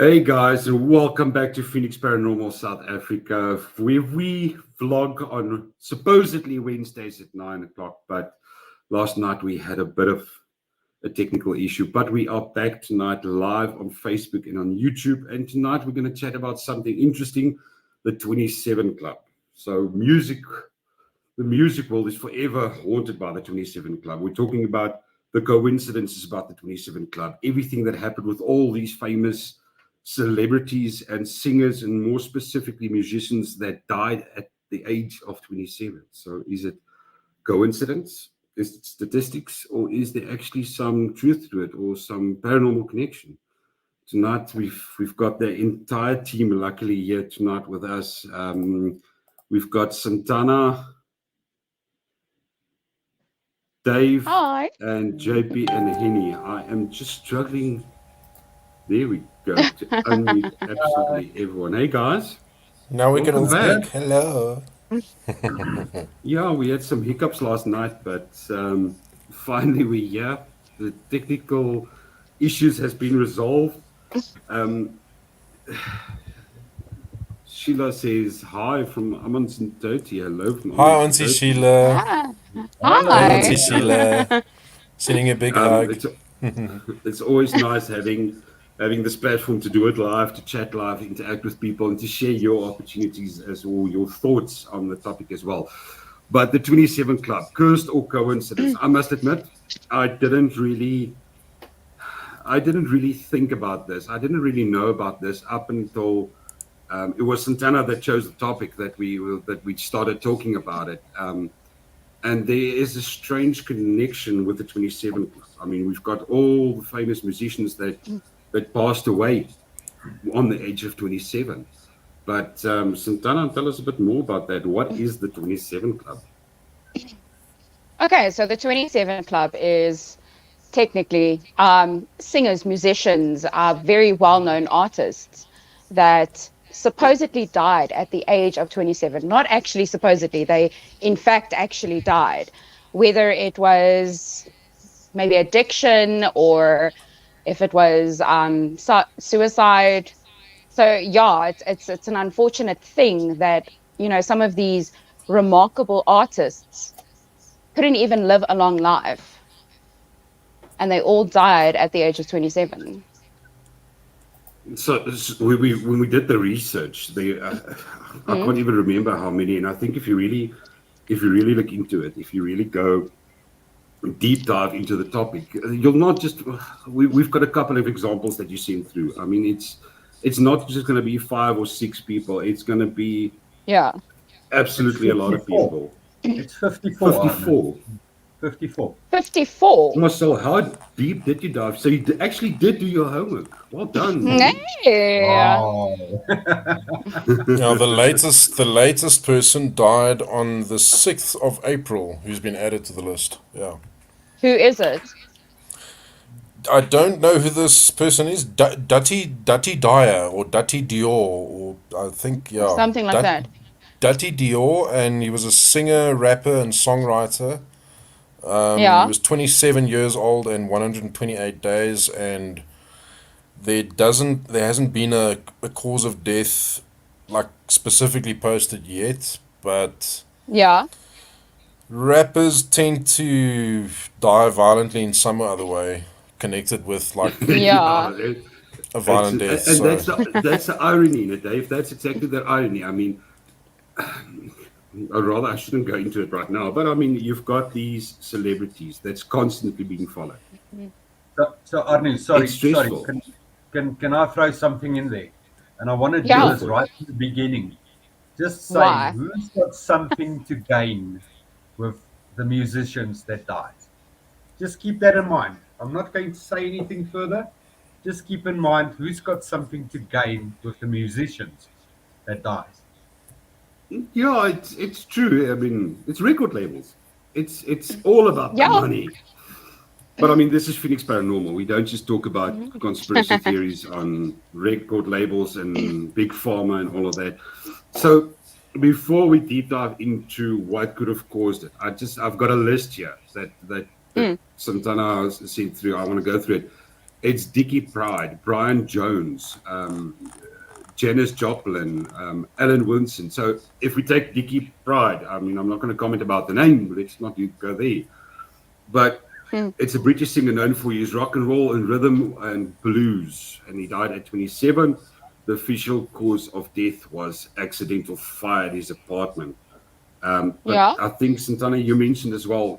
Hey guys, and welcome back to Phoenix Paranormal South Africa, where we vlog on supposedly Wednesdays at 9 o'clock. But last night we had a bit of a technical issue. But we are back tonight live on Facebook and on YouTube. And tonight we're going to chat about something interesting, the 27 Club. So the music world is forever haunted by the 27 Club. We're talking about the coincidences about the 27 Club, everything that happened with all these famous celebrities and singers, and more specifically musicians that died at the age of 27. So is it coincidence? Is it statistics? Or is there actually some truth to it, or some paranormal connection? Tonight we've got the entire team luckily here tonight with us. We've got Santana, Dave, Hi. and JP and Henny. I am just struggling. There we go. To unmute absolutely everyone. Hey guys, Now we can all welcome back. speak. Hello. Yeah, we had some hiccups last night, but finally we're here. The technical issues has been resolved. Um, Sheila says hi from Amanzintoti. Hello from Hi, Auntie Amanzintoti. Sheila. Ah, Hi, Auntie hi. Sheila. Sending a big hug. It's always nice having this platform to do it live, to chat live, interact with people, and to share your opportunities as well, your thoughts on the topic as well. But the 27 Club, cursed or coincidence? I must admit, I didn't really think about this. I didn't really know about this up until it was Santana that chose the topic that we started talking about it. And there is a strange connection with the 27 Club. I mean, we've got all the famous musicians that passed away on the age of 27. But Santana, tell us a bit more about that. What is the 27 Club? Okay, so the 27 Club is technically singers, musicians, very well-known artists that supposedly died at the age of 27. Not actually supposedly, they in fact actually died. Whether it was maybe addiction or if it was suicide. So yeah, it's an unfortunate thing that, you know, some of these remarkable artists couldn't even live a long life, and they all died at the age of 27. So when we did the research, I can't even remember how many. And I think if you really look into it, if you really go deep dive into the topic, you'll not just we've got a couple of examples that you sent through. I mean, it's not just going to be 5 or 6 people. It's going to be absolutely a lot of people. It's 54. 54. 54. 54. Marcel, how deep did you dive? So you actually did do your homework. Well done. Yeah. Wow. Now, the latest person died on the 6th of April, who's been added to the list. Yeah. Who is it? I don't know who this person is. Dutty Dyer or Dutty Dior, or I think, yeah. Something like that. Dutty Dior, and he was a singer, rapper, and songwriter. He was 27 years old and 128 days, and there hasn't been a cause of death like specifically posted yet, but rappers tend to die violently in some other way connected with like a violent death. And that's the irony in it, Dave. That's exactly the irony. I mean, I shouldn't go into it right now, but I mean, you've got these celebrities that's constantly being followed. So Arnie, sorry. Can I throw something in there? And I want to do this right at the beginning. Just say, who's got something to gain with the musicians that died? Just keep that in mind. I'm not going to say anything further. Just keep in mind who's got something to gain with the musicians that died. Yeah, it's true. I mean, it's record labels. It's all about the money. But I mean, this is Phoenix Paranormal. We don't just talk about conspiracy theories on record labels and big pharma and all of that. So before we deep dive into what could have caused it, I've got a list here that Santana sent through. I want to go through it. It's Dickie Pride, Brian Jones, Janis Joplin, Alan Wilson. So if we take Dickie Pride, I mean, I'm not going to comment about the name. Let's not go there. But it's a British singer known for his rock and roll and rhythm and blues. And he died at 27. The official cause of death was accidental fire at his apartment. But I think, Santana, you mentioned as well,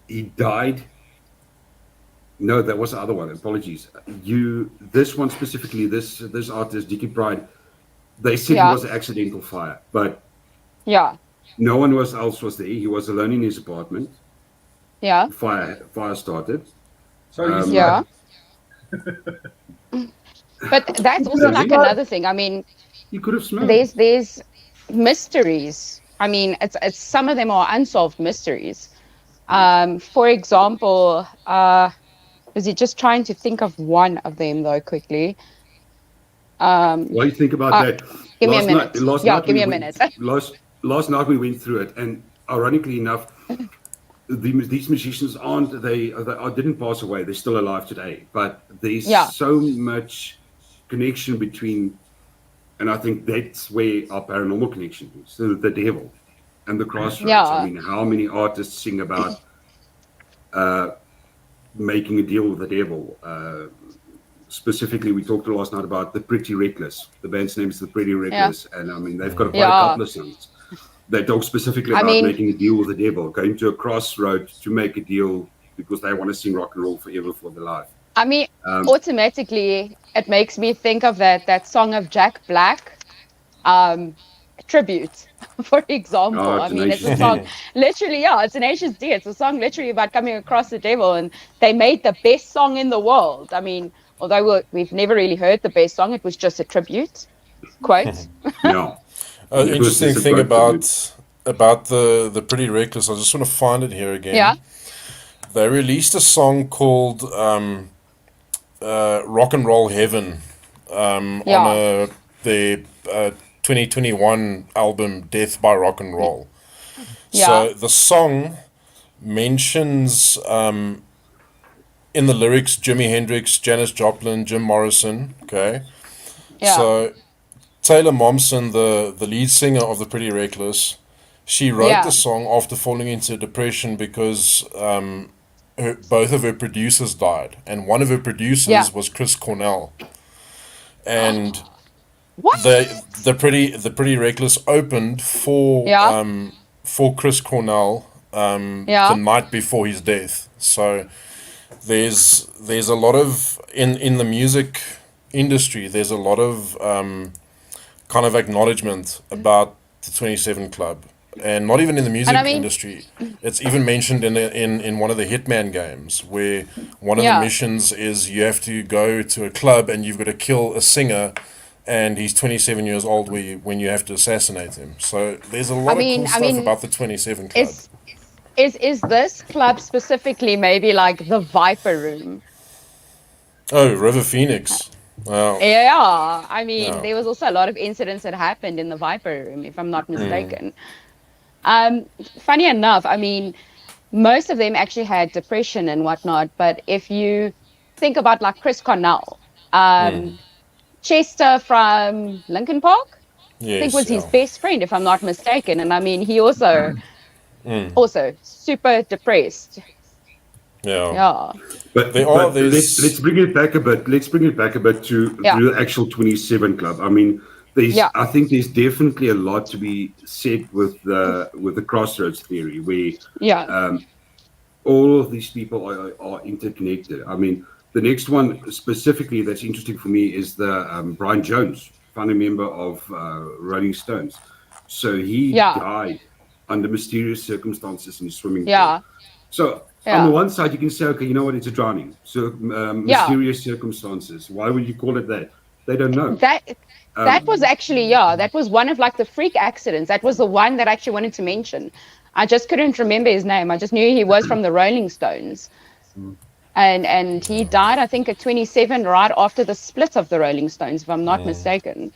he died. No, that was the other one. Apologies. This one specifically, this artist, Dickie Pride, they said it was an accidental fire, but no one else was there. He was alone in his apartment. Yeah. Fire started. So But that's also like another thing. I mean, you could have smelled. There's mysteries. I mean, it's some of them are unsolved mysteries. For example, was he just trying to think of one of them though quickly? While you think about that, give me a minute. Give me a minute. Last night we went through it, and ironically enough, these musicians didn't pass away. They're still alive today, but there's so much connection between, and I think that's where our paranormal connection is. So the devil and the crossroads. I mean, how many artists sing about making a deal with the devil? Specifically, we talked last night about the Pretty Reckless. The band's name is the Pretty Reckless, and I mean they've got quite a couple of songs. They talk specifically about making a deal with the devil, going to a crossroad to make a deal because they want to sing rock and roll forever for their life. I mean, automatically, it makes me think of that song of Jack Black, Tribute, for example. I mean, it's a song, literally, it's Tenacious D. It's a song literally about coming across the devil, and they made the best song in the world. I mean, although we've never really heard the best song, it was just a tribute, quote. Interesting thing about the Pretty Reckless, I just want to find it here again. Yeah. They released a song called Rock and Roll Heaven on their 2021 album Death by Rock and Roll. So the song mentions in the lyrics Jimi Hendrix, Janis Joplin, Jim Morrison. Okay. So Taylor Momsen, the lead singer of the Pretty Reckless, she wrote the song after falling into depression because both of her producers died, and one of her producers was Chris Cornell, and the Pretty Reckless opened for Chris Cornell the night before his death. So there's a lot of in the music industry, there's a lot of kind of acknowledgement about the 27 Club. And not even in the music industry. It's even mentioned in one of the Hitman games, where one of the missions is you have to go to a club and you've got to kill a singer, and he's 27 years old when you have to assassinate him. So there's a lot of cool stuff about the 27 Club. Is this club specifically maybe like the Viper Room? Oh, River Phoenix. Wow. Yeah, I mean, there was also a lot of incidents that happened in the Viper Room, if I'm not mistaken. Funny enough, I mean, most of them actually had depression and whatnot, but if you think about like Chris Cornell, Chester from Linkin Park, I think was his best friend, if I'm not mistaken. And I mean, he also super depressed. But let's bring it back a bit. Let's bring it back a bit to the actual 27 Club. I mean, I think there's definitely a lot to be said with the crossroads theory, where all of these people are interconnected. I mean, the next one specifically that's interesting for me is the Brian Jones, founding member of Rolling Stones. So he died under mysterious circumstances in a swimming pool. So on the one side, you can say, okay, you know what, it's a drowning. So mysterious circumstances. Why would you call it that? They don't know. That was actually, that was one of like the freak accidents. That was the one that I actually wanted to mention. I just couldn't remember his name. I just knew he was from the Rolling Stones. And he died, I think, at 27, right after the split of the Rolling Stones, if I'm not mistaken.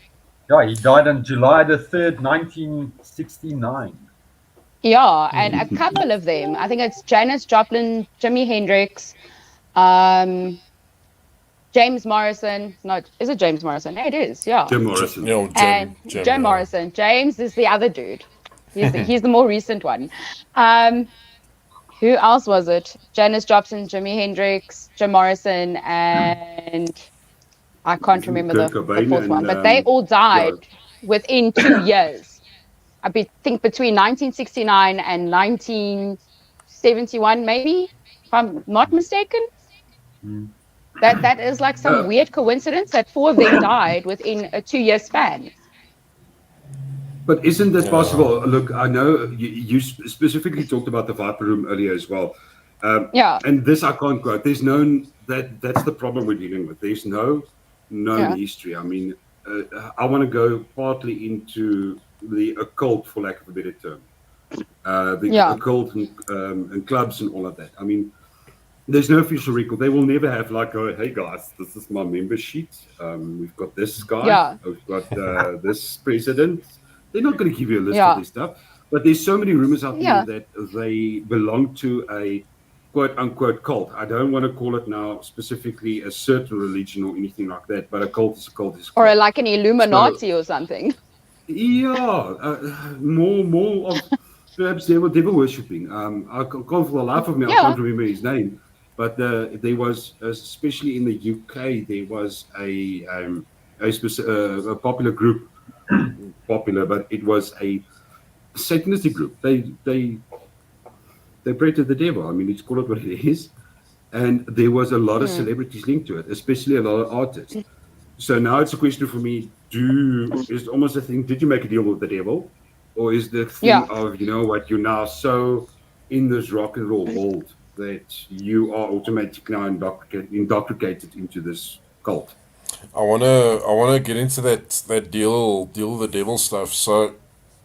Yeah, he died on July the 3rd, 1969. Yeah, and a couple of them. I think it's Janis Joplin, Jimi Hendrix, James Morrison. No, is it James Morrison? It is, yeah. Jim Morrison. And Jim Morrison. James is the other dude. He's the more recent one. Who else was it? Janis Joplin, Jimi Hendrix, Jim Morrison, and I can't remember the fourth one. But they all died within 2 years. I think between 1969 and 1971, maybe, if I'm not mistaken. That is like some weird coincidence that 4 of them died within a 2-year span. But isn't that possible? Look, I know you specifically talked about the Viper Room earlier as well. And this I can't quote. There's that's the problem we're dealing with. There's no known history. I mean, I want to go partly into the occult, for lack of a better term. Occult and clubs and all of that. I mean, there's no official record. They will never have like, hey guys, this is my member sheet. We've got this guy. We've got this president. They're not going to give you a list of this stuff. But there's so many rumors out there that they belong to a quote unquote cult. I don't want to call it now specifically a certain religion or anything like that, but a cult is a cult is a cult. Or like an Illuminati or something. Yeah, more of perhaps devil worshipping. I can't for the life of me, I can't remember his name. But there was, especially in the UK, there was a popular group, but it was a Satanistic group. They prayed to the devil. I mean, let's call it what it is. And there was a lot of celebrities linked to it, especially a lot of artists. So now it's a question for me, is almost a thing, did you make a deal with the devil? Or is the thing of, you know what, you're now so in this rock and roll world that you are automatically now indoctrinated into this cult? I wanna get into that deal with the devil stuff. So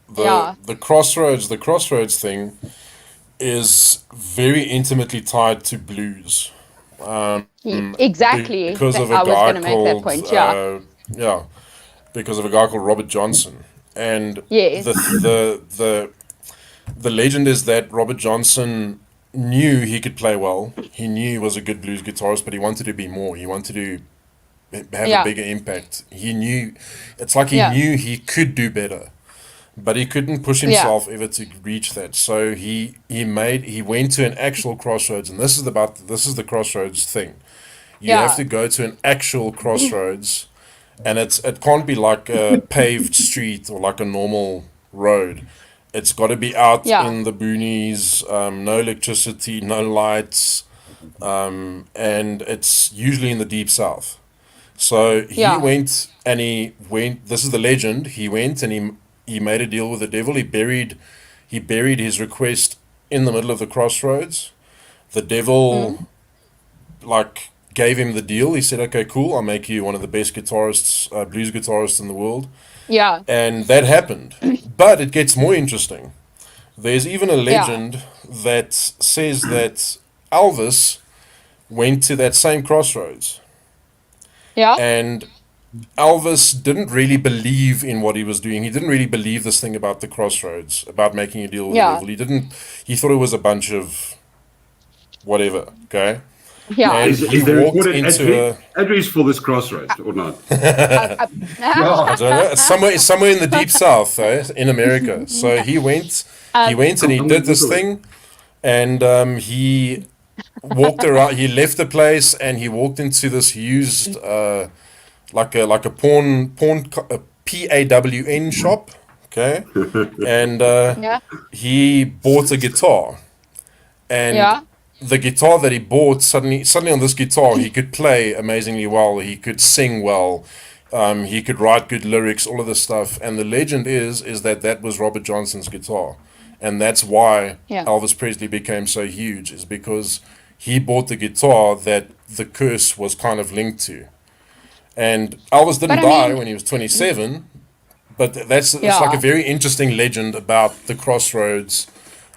the crossroads thing is very intimately tied to blues. Exactly. Because of a I was guy going to make that point. Because of a guy called Robert Johnson. And the legend is that Robert Johnson knew he could play well. He knew he was a good blues guitarist, but he wanted to be more. He wanted to have a bigger impact. He knew knew he could do better, but he couldn't push himself ever to reach that. So he went to an actual crossroads, and this is the crossroads thing. You have to go to an actual crossroads, and it can't be like a paved street or like a normal road. It's got to be out in the boonies, no electricity, no lights, and it's usually in the deep south. So he went. This is the legend. He went and he made a deal with the devil. He buried his request in the middle of the crossroads. The devil, gave him the deal. He said, "Okay, cool. I'll make you one of the best guitarists, blues guitarists in the world." Yeah. And that happened. But it gets more interesting. There's even a legend that says that Elvis went to that same crossroads. Yeah. And Elvis didn't really believe in what he was doing. He didn't really believe this thing about the crossroads, about making a deal with the devil. He thought it was a bunch of whatever, okay? Yeah. And he walked into address for this crossroads or not? I don't know. It's somewhere in the deep south, in America. So he went and he did this thing, and he walked around. He left the place and he walked into this used, like a pawn PAWN shop, okay, and he bought a guitar, and the guitar that he bought, suddenly on this guitar, he could play amazingly well. He could sing well. He could write good lyrics, all of this stuff. And the legend is that was Robert Johnson's guitar. And that's why Elvis Presley became so huge, is because he bought the guitar that the curse was kind of linked to. And Elvis didn't die when he was 27, but it's like a very interesting legend about the crossroads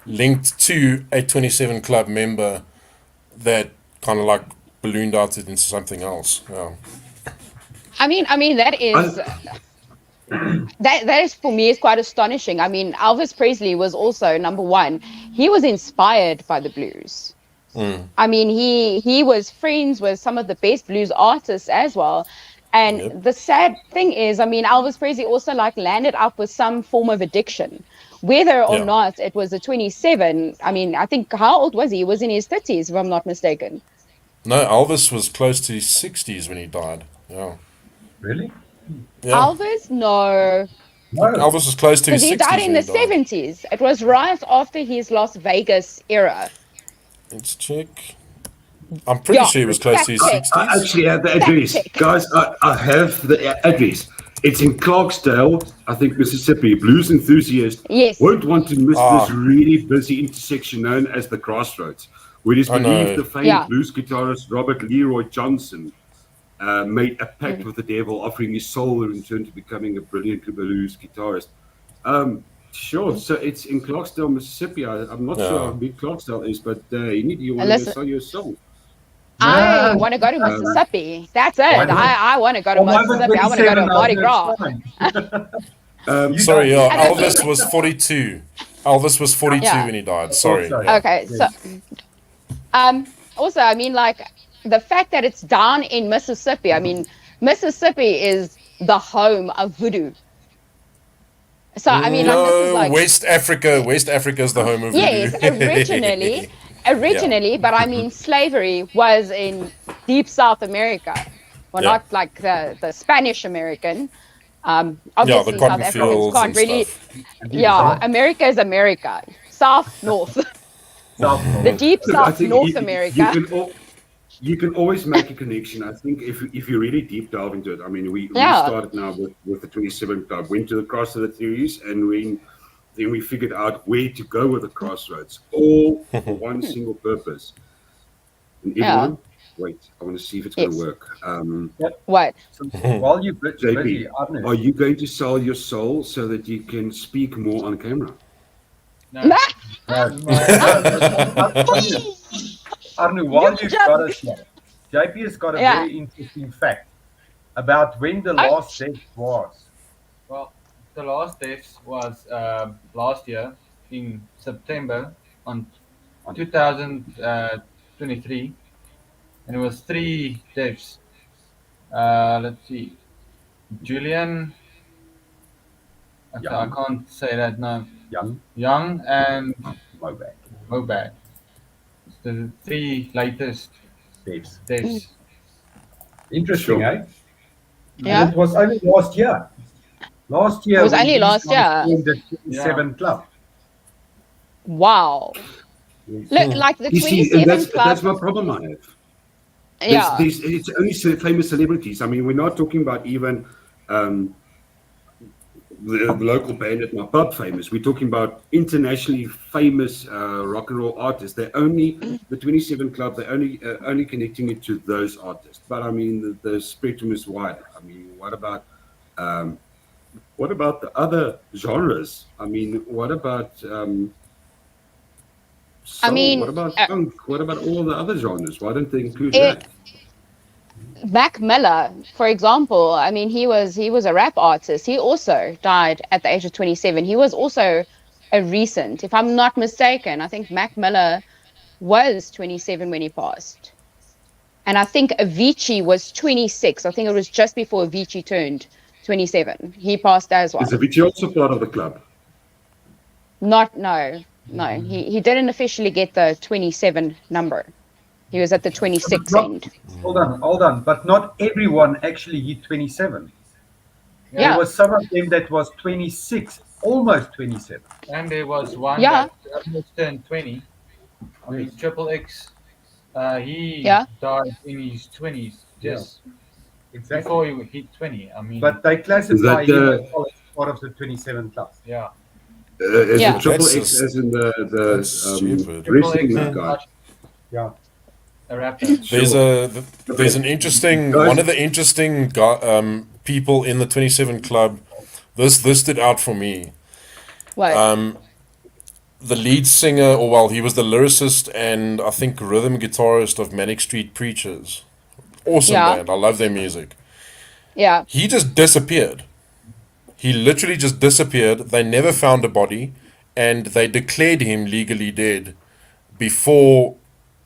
linked to a 27 Club member that kind of like ballooned out into something else. Yeah. I mean that is that is for me is quite astonishing. I mean, Elvis Presley was also number one. He was inspired by the blues. I mean, he was friends with some of the best blues artists as well. And the sad thing is, I mean, Elvis Presley also like landed up with some form of addiction, whether or not it was a 27. I mean, I think, how old was he? He was in his 30s, if I'm not mistaken. No, Elvis was close to his 60s when he died. Yeah. Really? Yeah. Elvis? No. Elvis was close to his 60s. Because he died in the 70s. It was right after his Las Vegas era. Let's check. I'm pretty sure he was close to his 60s. I actually have the address. Guys, I have the address. It's in Clarksdale, I think, Mississippi. Blues enthusiasts won't want to miss this really busy intersection known as the Crossroads, where it is believed the famed blues guitarist Robert Leroy Johnson made a pact with the devil, offering his soul in return to becoming a brilliant blues guitarist. Sure. So it's in Clarksdale, Mississippi. I'm not sure how big Clarksdale is, but you want to sell your soul. I want to go to Mississippi. That's it. I want to go to Mississippi. I want to go to Mardi Gras. Sorry, Elvis was 42. Elvis was 42 when he died. Sorry. Okay. So, also, I mean, like, the fact that it's down in Mississippi, I mean, Mississippi is the home of voodoo. So, I mean, this is like West Africa is the home of voodoo. Yes, originally, but I mean, slavery was in deep South America. Well, not like the Spanish American. Obviously, the South cotton Africans fields can't and really. stuff. America is America. South, North. The deep South, North America. You can always make a connection. I think if you really deep dive into it, I mean, we started now with the 27 Club, went to the cross of the theories, and then we figured out where to go with the Crossroads, all for one single purpose. And everyone, wait, I want to see if it's going to work. What? So while you're busy, are you going to sell your soul so that you can speak more on camera? No. Arno, while you've got us here, JP has got a very interesting fact about when the last death was. Well, the last death was last year in September on 2023, and it was 3 deaths. Let's see, Julian. I can't say that now. Young and Mobad. The 3 latest deaths. Interesting, eh? Yeah. And it was only last year. Last year. It was only last year. The 27 Club. Wow. Look, like the 27 Club. That's my problem I have. It's only famous celebrities. I mean, we're not talking about even the local band at my pub famous. We're talking about internationally famous rock and roll artists. They're only the 27 Club. They're only connecting it to those artists. But I mean, the spectrum is wide. I mean, what about the other genres? I mean, what about soul? What about funk? What about all the other genres? Why don't they include that? Mac Miller, for example, I mean, he was a rap artist. He also died at the age of 27. He was also a recent, if I'm not mistaken, I think Mac Miller was 27 when he passed. And I think Avicii was 26. I think it was just before Avicii turned 27. He passed as well. Is Avicii also part of the club? No. He didn't officially get the 27 number. He was at the 26 end. Hold on. But not everyone actually hit 27. Yeah. There was some of them that was 26, almost 27. And there was one that almost turned 20. I mean, Triple X, he died in his 20s, just before he hit 20. I mean, but they classify him as part of the 27 class. Yeah. Is it Triple X as in the wrestling guy? Yeah. A rapper. There's an interesting one of the interesting people in the 27 Club. This stood out for me. What? The lead singer, he was the lyricist and I think rhythm guitarist of Manic Street Preachers. Awesome band. I love their music. Yeah. He just disappeared. He literally just disappeared. They never found a body, and they declared him legally dead before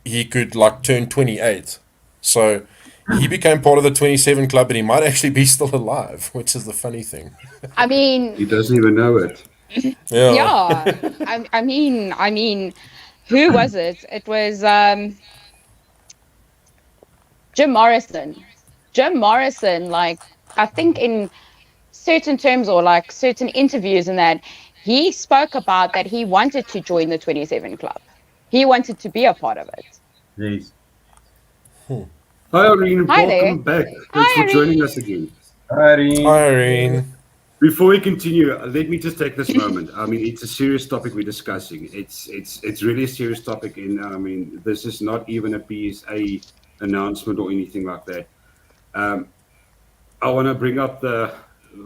he could like turn 28. So he became part of the 27 club, and he might actually be still alive, which is the funny thing. I mean, he doesn't even know it. Yeah. I mean, who was it? It was Jim Morrison. Jim Morrison, like, I think in certain terms or like certain interviews and that, he spoke about that he wanted to join the 27 club. He wanted to be a part of it. Yes. Hi, Irene. Hi there. Welcome back. Thanks for joining us again. Hi, Irene. Hi, Irene. Before we continue, let me just take this moment. I mean, it's a serious topic we're discussing. It's really a serious topic, and I mean, this is not even a PSA announcement or anything like that. I want to bring up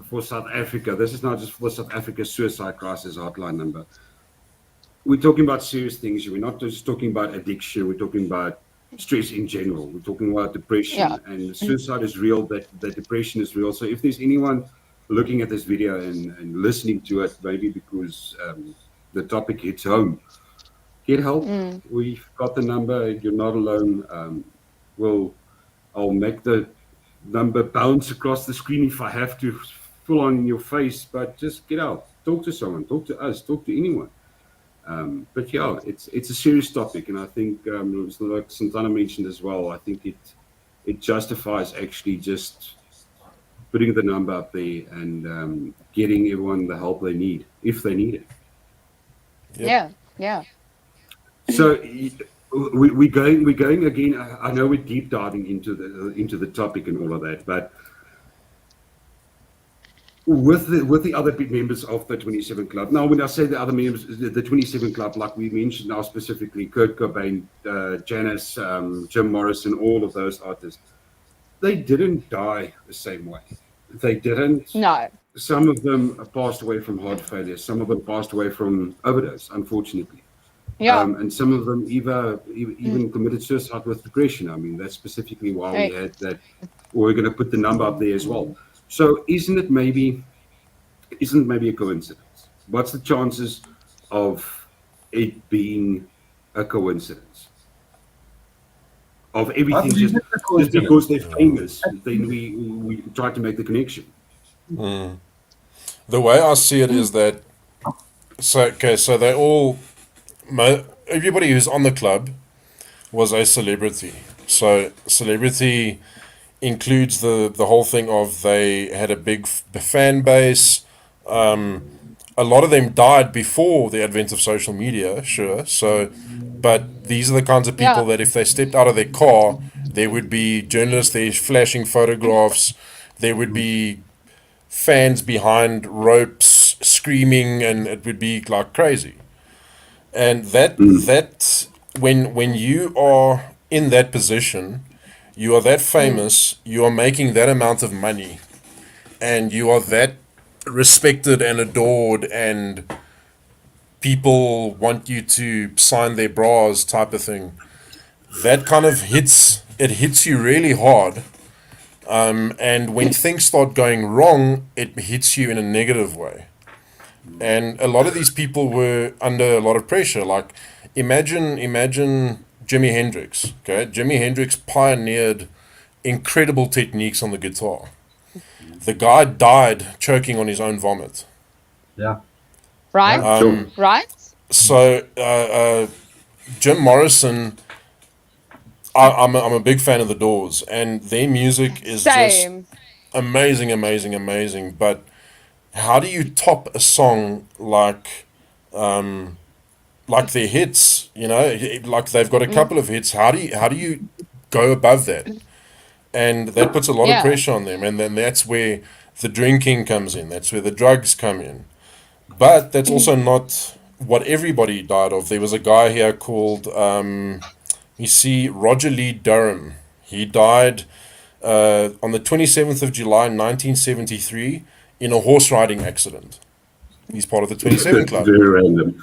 for South Africa. This is not just for South Africa's suicide crisis hotline number. We're talking about serious things. We're not just talking about addiction. We're talking about stress in general. We're talking about depression, and suicide is real. That depression is real. So if there's anyone looking at this video and listening to it, maybe because the topic hits home, get help. We've got the number. You're not alone. I'll make the number bounce across the screen if I have to, full on in your face. But just get out. Talk to someone. Talk to us. Talk to anyone. But yeah, it's a serious topic, and I think like Santana mentioned as well. I think it justifies actually just putting the number up there and getting everyone the help they need if they need it. Yeah. So we're going again. I know we're deep diving into the topic and all of that, but with the other big members of the 27 club. Now, when I say the other members, the 27 club, like we mentioned now specifically, Kurt Cobain, Janis, Jim Morrison, all of those artists, they didn't die the same way. They didn't. No. Some of them passed away from heart failure. Some of them passed away from overdose, unfortunately. Yeah. And some of them even committed suicide with depression. I mean, that's specifically why we had that. We're going to put the number up there as well. So isn't it maybe a coincidence? What's the chances of it being a coincidence? Of everything just because they're famous, then we try to make the connection. The way I see it is that so they all everybody who's on the club was a celebrity. So celebrity includes the whole thing of they had a big fan base. A lot of them died before the advent of social media, sure. So, but these are the kinds of people that if they stepped out of their car, there would be journalists there flashing photographs. There would be fans behind ropes screaming, and it would be like crazy. And that when you are in that position, you are that famous, you are making that amount of money, and you are that respected and adored, and people want you to sign their bras type of thing. That kind of hits you really hard. And when things start going wrong, it hits you in a negative way. And a lot of these people were under a lot of pressure. Like, imagine Jimi Hendrix. Okay, Jimi Hendrix pioneered incredible techniques on the guitar. The guy died choking on his own vomit. Yeah. Right. Right. So Jim Morrison, I'm a big fan of the Doors, and their music is just amazing. But how do you top a song like their hits? You know, like they've got a couple of hits. How do you go above that? And that puts a lot of pressure on them, and then that's where the drinking comes in. That's where the drugs come in. But that's also not what everybody died of. There was a guy here called Roger Lee Durham. He died on the 27th of July 1973 in a horse riding accident. He's part of the 27 Club. Very random.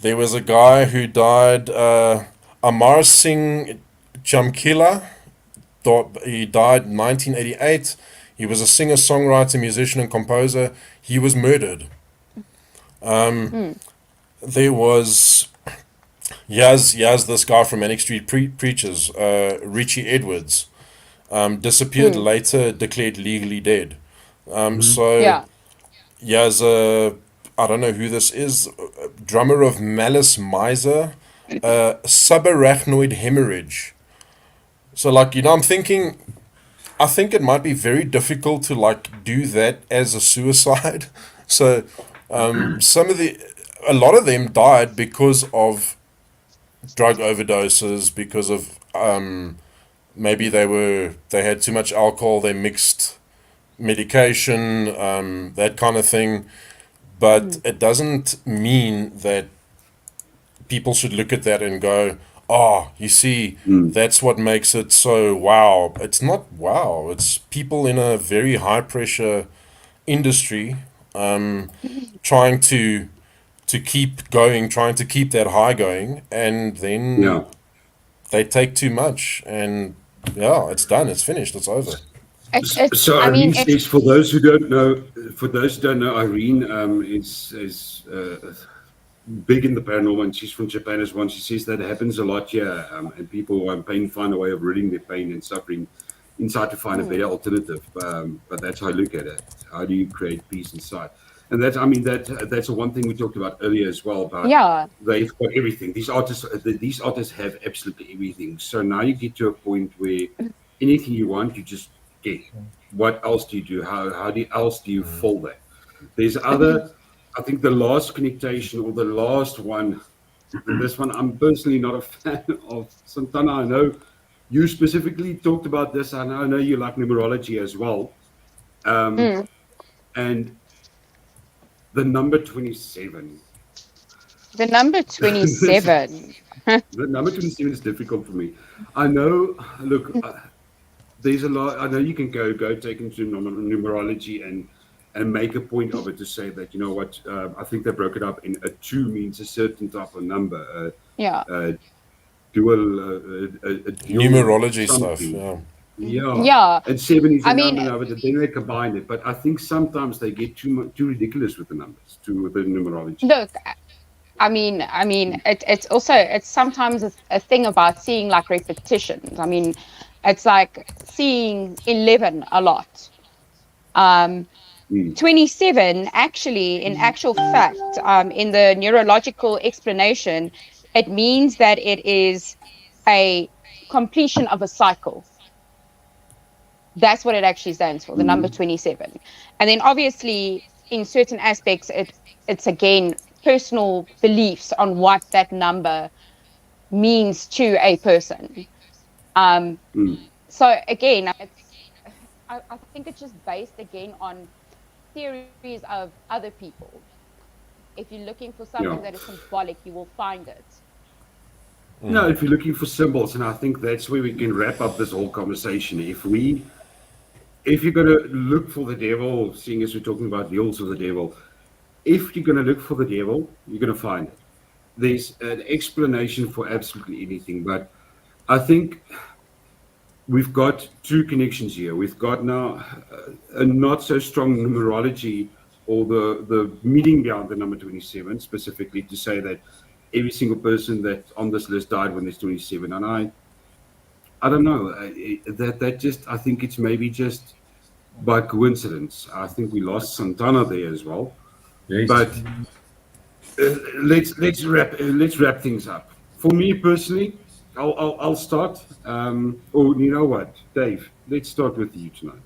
There was a guy who died, Amar Singh Chamkila. He died in 1988. He was a singer, songwriter, musician, and composer. He was murdered. There was Here's this guy from Manic Street Preachers, Richie Edwards, disappeared later, declared legally dead. So here's I don't know who this is, drummer of Malice Miser, subarachnoid hemorrhage. So like, I'm thinking, I think it might be very difficult to like do that as a suicide. So a lot of them died because of drug overdoses, because of maybe they had too much alcohol, they mixed medication, that kind of thing. But it doesn't mean that people should look at that and go, oh, you see, that's what makes it so wow. It's not wow. It's people in a very high pressure industry, trying to keep going, trying to keep that high going, and then they take too much, and it's done. It's finished. It's over. So Irene says, for those who don't know, Irene is big in the paranormal, and she's from Japan as well. She says that happens a lot here, and people who are in pain find a way of ridding their pain and suffering inside to find a better alternative. But that's how I look at it. How do you create peace inside? And that's a one thing we talked about earlier as well. About they've got everything. These artists have absolutely everything. So now you get to a point where anything you want, you just get. What else do you do? How else do you fold that? There's other. I think the last connection or the last one. This one I'm personally not a fan of. Santana, I know you specifically talked about this. I know you like numerology as well. And the number 27. The number 27. The number 27 is difficult for me. I know, look, there's a lot. I know you can go take into numerology and make a point of it to say that, you know what, I think they broke it up in a 2 means a certain type of number. Dual numerology something. Stuff. Yeah. And 7 is a number, but then they combine it. But I think sometimes they get too ridiculous with the numbers, with the numerology. Look, I mean, it's sometimes a thing about seeing like repetitions. I mean, it's like seeing 11 a lot. 27 actually, in actual fact, in the neurological explanation, it means that it is a completion of a cycle. That's what it actually stands for, the number 27. And then obviously in certain aspects, it's again personal beliefs on what that number means to a person. So again, I think it's just based again on theories of other people. If you're looking for something that is symbolic, you will find it. No, if you're looking for symbols, and I think that's where we can wrap up this whole conversation. If you're going to look for the devil, seeing as we're talking about the ills of the devil, if you're going to look for the devil, you're going to find it. There's an explanation for absolutely anything, but I think we've got 2 connections here. We've got now a not so strong numerology, or the meaning behind the number 27, specifically to say that every single person that on this list died when there's 27. And I don't know, that just, I think it's maybe just by coincidence. I think we lost Santana there as well. Yes. But let's wrap things up. For me personally, I'll start. Or you know what, Dave? Let's start with you tonight.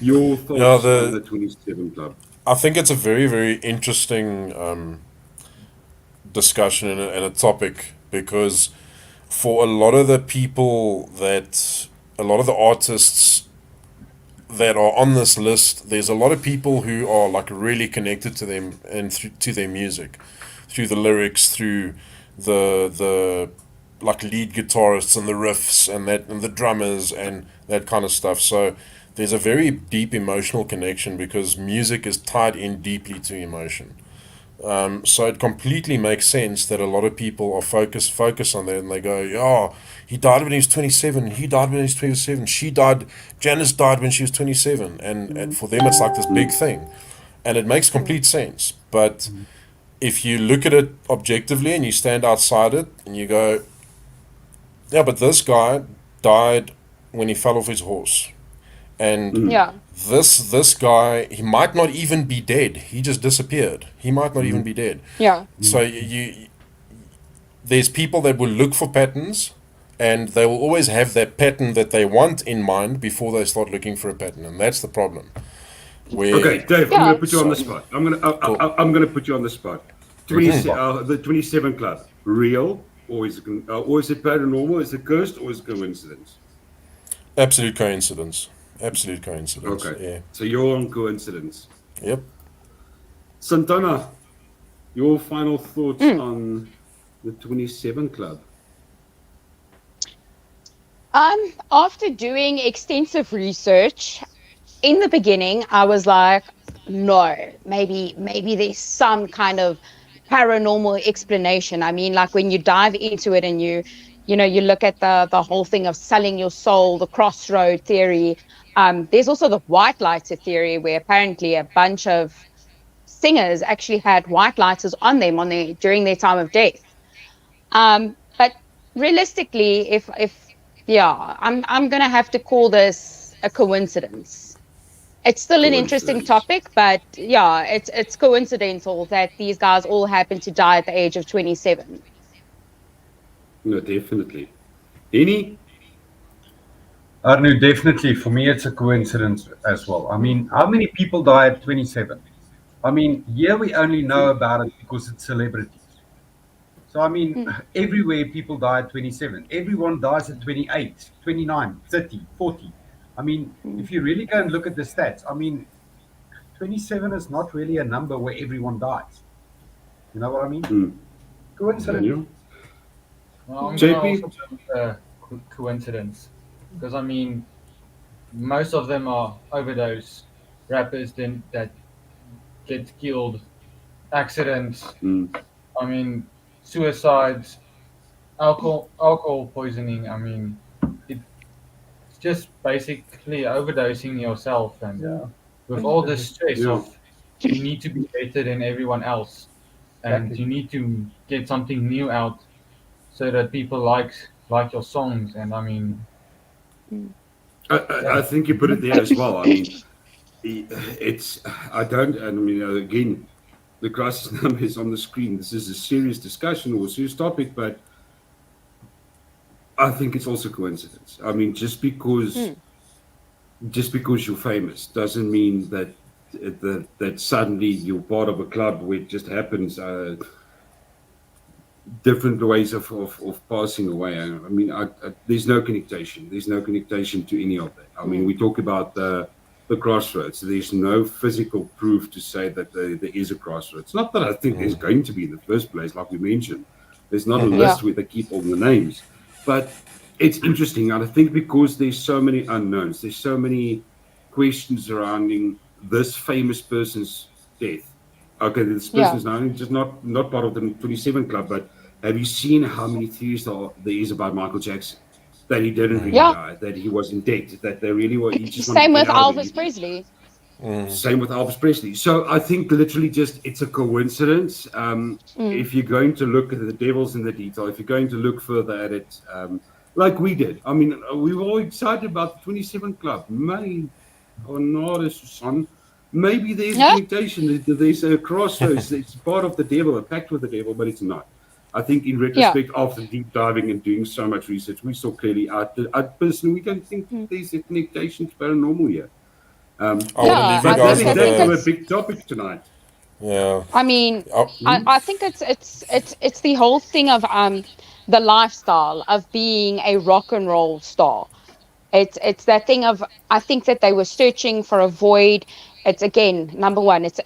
Your thoughts on the 27 Club. I think it's a very, very interesting discussion and a topic, because for a lot of the artists that are on this list, there's a lot of people who are like really connected to them and to their music, through the lyrics, through the like lead guitarists and the riffs and the drummers and that kind of stuff. So there's a very deep emotional connection, because music is tied in deeply to emotion. So it completely makes sense that a lot of people are focus on that, and they go, "Oh, he died when he was 27. He died when he was 27. Janice died when she was 27." And for them, it's like this big thing, and it makes complete sense. But if you look at it objectively and you stand outside it and you go, yeah, but this guy died when he fell off his horse. And this guy, he might not even be dead. He just disappeared. He might not even be dead. Yeah. So there's people that will look for patterns, and they will always have that pattern that they want in mind before they start looking for a pattern, and that's the problem. Okay, Dave, I'm going to put you on the spot. I'm going to put you on the spot. The 27 Club, real, or is it paranormal? Is it cursed, or is it coincidence? Absolute coincidence. Absolute coincidence. Okay. Yeah. So you're on coincidence. Yep. Santana, your final thoughts on the 27 Club? After doing extensive research, in the beginning, I was like, no, maybe there's some kind of paranormal explanation. I mean, like when you dive into it and you look at the whole thing of selling your soul, the crossroad theory. There's also the white lighter theory, where apparently a bunch of singers actually had white lighters on them during their time of death. But realistically, I'm gonna have to call this a coincidence. It's still an interesting topic, but yeah, it's coincidental that these guys all happen to die at the age of 27. No, definitely. Any? Arno, definitely. For me, it's a coincidence as well. I mean, how many people die at 27? I mean, here we only know about it because it's celebrities. So, I mean, everywhere people die at 27. Everyone dies at 28, 29, 30, 40. I mean, if you really go and look at the stats, I mean, 27 is not really a number where everyone dies. You know what I mean? Coincidence. Well, I'm going to also go with coincidence. Because, I mean, most of them are overdose rappers that get killed, accidents, I mean, suicides, alcohol poisoning. I mean, it's just basically overdosing yourself. And with all this stress of you need to be better than everyone else. And you need to get something new out so that people like your songs. And, I mean... I think you put it there as well. I mean, again, the crisis number is on the screen. This is a serious discussion or a serious topic, but I think it's also coincidence. I mean, just because you're famous doesn't mean that suddenly you're part of a club where it just happens. Different ways of passing away. I mean, there's no connection. There's no connection to any of that. I mean, we talk about the crossroads. There's no physical proof to say that there is a crossroads. Not that I think there's going to be in the first place, like we mentioned. There's not a list where they keep all the names. But it's interesting. And I think because there's so many unknowns, there's so many questions surrounding this famous person's death. Okay, this person's now just not part of the 27 Club, but have you seen how many theories there is about Michael Jackson? That he didn't really die, that he was in debt, that they really were. Same with Elvis Presley. Same with Elvis Presley. So I think literally just it's a coincidence. If you're going to look at the devil's in the detail, if you're going to look further at it, like we did. I mean, we were all excited about the 27 Club. Maybe there's a connection, there's a crossroads, it's part of the devil, a pact with the devil, but it's not. I think in retrospect, after deep diving and doing so much research, we saw clearly, I personally, we don't think there's a connection to paranormal here. I think that's a big topic tonight. Yeah. I mean, I think it's the whole thing of the lifestyle of being a rock and roll star. It's that thing of, I think that they were searching for a void. It's, again, number one, it's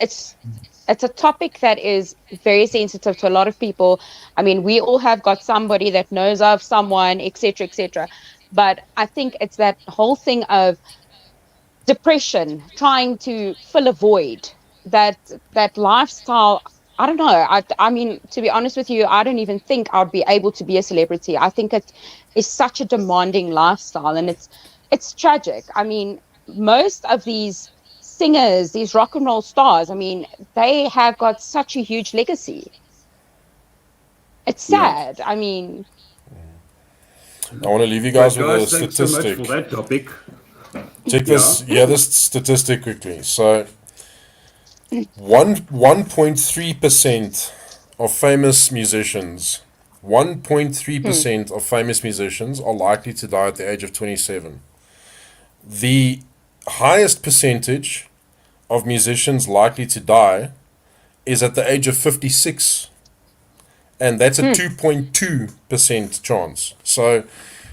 a topic that is very sensitive to a lot of people. I mean, we all have got somebody that knows of someone, etc., etc. But I think it's that whole thing of depression, trying to fill a void, that lifestyle. I don't know. I mean, to be honest with you, I don't even think I'd be able to be a celebrity. I think it is such a demanding lifestyle, and it's tragic. I mean, most of these singers, these rock and roll stars, I mean, they have got such a huge legacy. It's sad. I mean, I want to leave you guys with a thanks statistic. So much for that topic. Check this. This statistic quickly. So, 1.3% of famous musicians. 1.3% of famous musicians are likely to die at the age of 27. The highest percentage of musicians likely to die is at the age of 56. And that's a 2.2% chance. So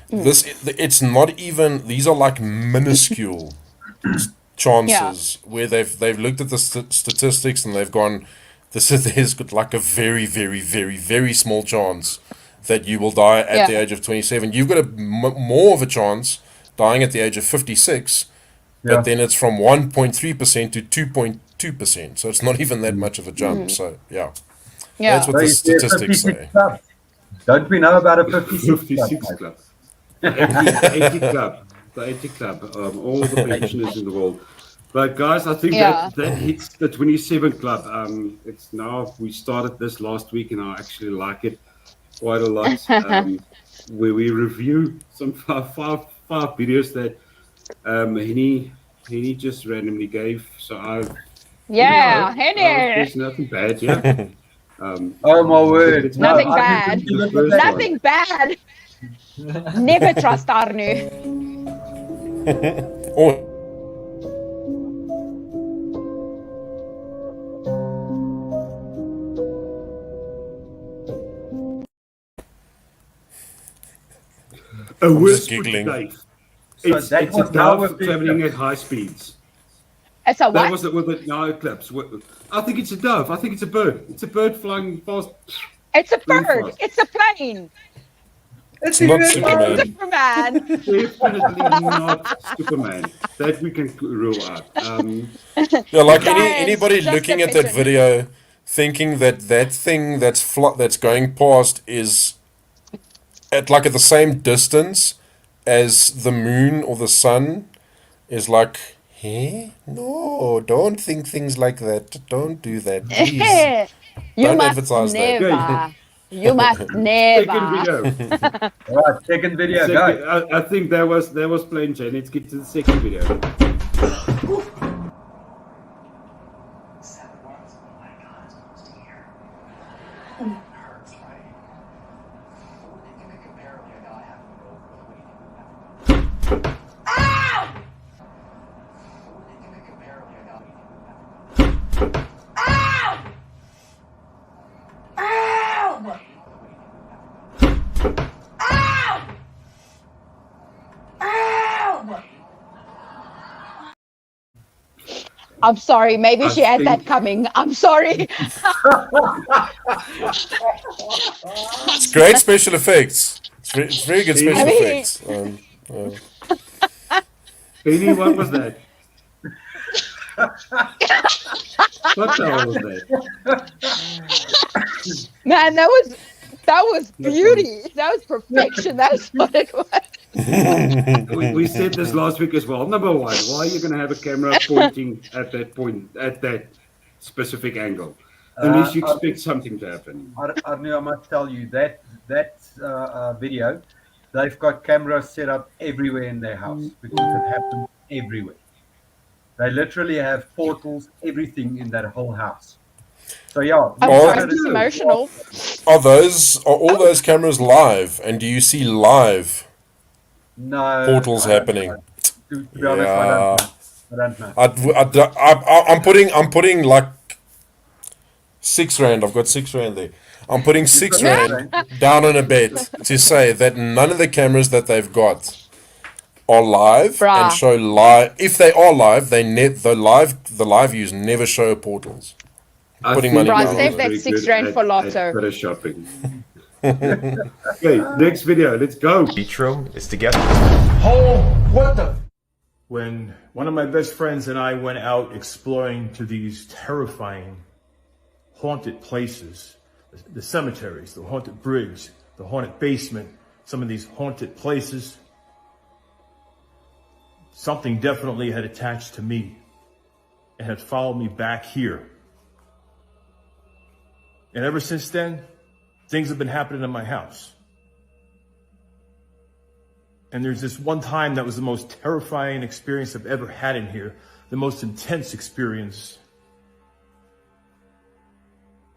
it's not even, these are like minuscule chances where they've looked at the statistics and they've gone, there's like a very, very, very, very small chance that you will die at the age of 27. You've got more of a chance dying at the age of 56, but then it's from 1.3% to 2.2%. So it's not even that much of a jump. So, that's what the statistics say. Don't we know about a 56 club? 80 club. The 80 club. All the pensioners in the world. But guys, I think that hits the 27 club. It's now, we started this last week and I actually like it quite a lot. Where we review some five videos that Henny just randomly gave. So there's nothing bad, oh my word. Nothing bad. Nothing bad. Never trust Arnu. A worst giggling. It's a dove traveling at high speeds. It's a what? That was it with the eclipse. I think it's a dove. I think it's a bird. It's a bird flying fast. It's a bird. Fast. It's a plane. It's not Superman. Definitely not Superman. That we can rule out. Like anybody looking at that video, thinking that thing that's going past is at the same distance as the moon or the sun, is like, no, don't think things like that. Don't do that, please. Don't advertise that. You must never. Second video. All right, second video. Go. I think that was plain Jane. Let's get to the second video. I'm sorry. Maybe she had that coming. I'm sorry. It's great special effects. It's very good special effects. Penny, what was that? What the hell was that? Man, that was beauty. That was perfection. That's what it was. We said this last week as well. Number one, why are you going to have a camera pointing at that specific angle? Unless you expect something to happen. Arnu, I must tell you that video, they've got cameras set up everywhere in their house because it happens everywhere. They literally have portals, everything in that whole house. So it's emotional. Are all those cameras live? And do you see live portals happening? To be honest, I don't know. I'm putting like R6. I've got R6 there. I'm putting R6 down on a bet to say that none of the cameras that they've got are live and show live. If they are live, the live views never show portals. Putting money down. Save that R6 for Lotto. Better shopping. Okay, next video. Let's go. Vitro is to get. Oh, what the? When one of my best friends and I went out exploring to these terrifying haunted places, the cemeteries, the haunted bridge, the haunted basement, some of these haunted places, something definitely had attached to me. and had followed me back here. And ever since then, things have been happening in my house. And there's this one time that was the most terrifying experience I've ever had in here, the most intense experience.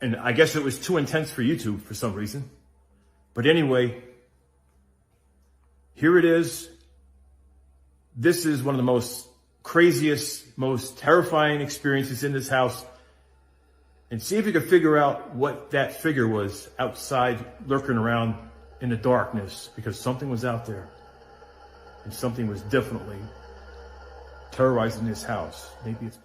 And I guess it was too intense for you two for some reason. But anyway, here it is. This is one of the most craziest, most terrifying experiences in this house. And see if you can figure out what that figure was outside lurking around in the darkness, because something was out there. And something was definitely terrorizing this house. Maybe it's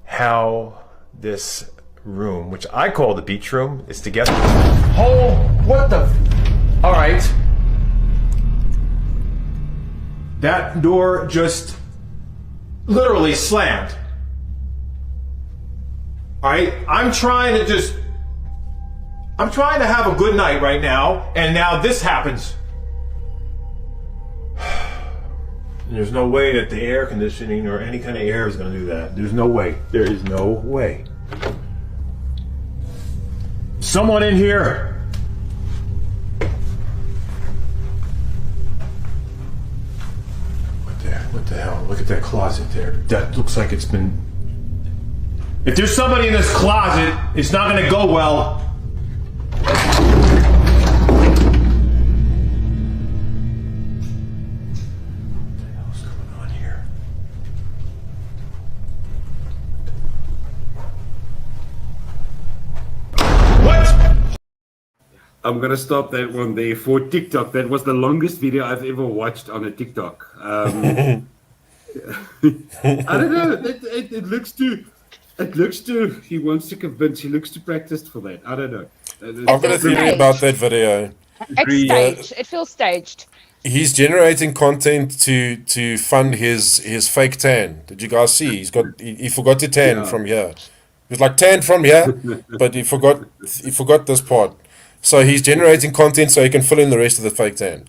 how this room, which I call the beach room, is together. Oh, what the? All right. That door just literally slammed. All right, I'm trying to have a good night right now, and now this happens. And there's no way that the air conditioning or any kind of air is going to do that. There's no way. There is no way. Someone in here. What the hell? Look at that closet there. That looks like it's been... If there's somebody in this closet, it's not going to go well. I'm going to stop that one there for TikTok. That was the longest video I've ever watched on a TikTok. I don't know. It looks too, he wants to convince, he looks too practiced for that. I don't know. I've got a theory about that video. It's staged. It feels staged. He's generating content to fund his fake tan. Did you guys see? He forgot to tan from here. He was like tan from here, but he forgot this part. So he's generating content so he can fill in the rest of the fake tan.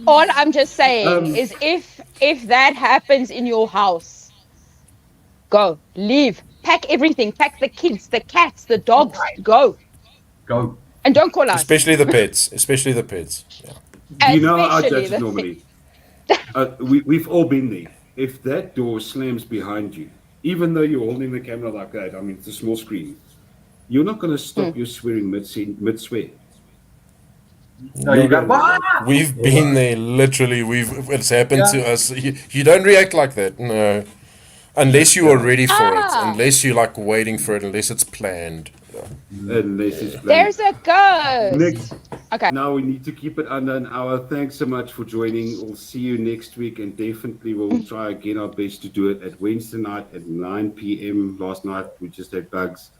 All I'm just saying is if that happens in your house, go, leave, pack everything, pack the kids, the cats, the dogs, go. And don't call us. Especially the pets. Yeah. You know how I judge it normally. We've all been there. If that door slams behind you, even though you're holding the camera like that, I mean, it's a small screen, you're not going to stop your swearing mid-swear. No, you got... We've been there, literally. It's happened to us. You don't react like that, no. Unless you are ready for it. Unless you're like waiting for it. Unless it's planned. Unless it's planned. There's a ghost. Next. Okay. Now we need to keep it under an hour. Thanks so much for joining. We'll see you next week, and definitely we'll try again our best to do it at Wednesday night at 9 p.m. Last night we just had bugs.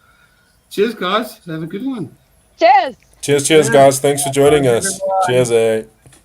Cheers, guys. Have a good one. Cheers. Cheers, guys. Thanks for joining us. Cheers,